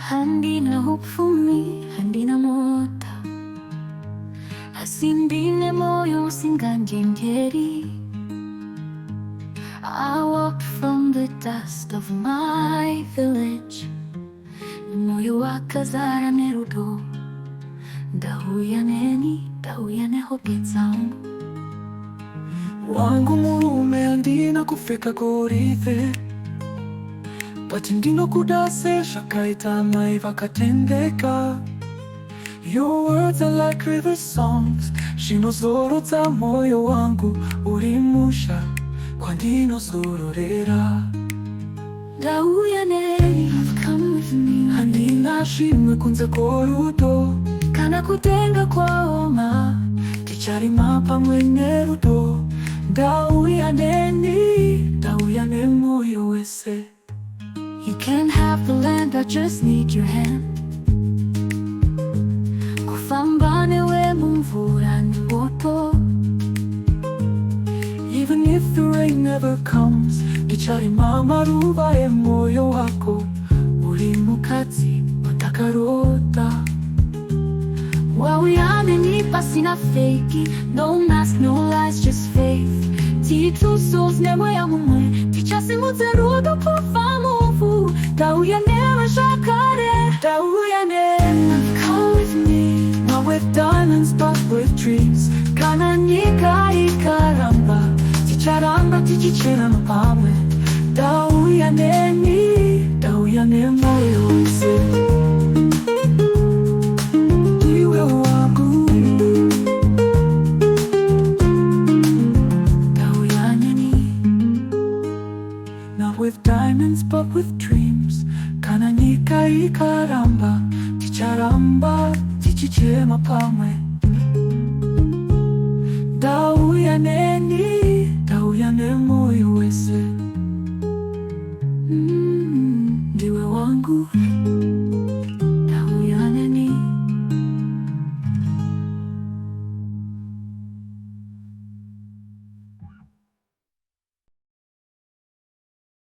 Handina hope for me, handina mota. Asindine moyo singanjengeri. I walked from the dust of my village. Moyo wakazara nerudo. Dauyane hoketsangu. Wangu murume andina kufika korive. Bati ndino kudase shakaita maiva katendeka. Your words are like river songs. Shinozoro za moyo wangu urimusha kwa ndino zororera. Dauyane, come with me. Handina shimwe kunze korudo. Kana kutenga kwa oma. Tichari mapa mwenye rudo. Dauyane moyo wese. You can't have the land, I just need your hand. Kufambane we mumvura ni moto. Even if the rain never comes, tichari mama ruva moyo wako. Uri mukati watakarota. Wauyane nipa sina fake. No mask, no lies, just faith. Two souls nemwe ya mumwe. Tichasi muzerudo kufamuvu. Dauyane mashakare. Dauyane, come with me. not with diamonds but with dreams. Kana nika ikaramba. Ticharamba tichichena mapamwe. Dauyane moyo wese. Iwe wangu. Not with diamonds but with dreams. Kana nika ikaramba. Ticharamba tichichema pamwe. Dauyane moyo wese.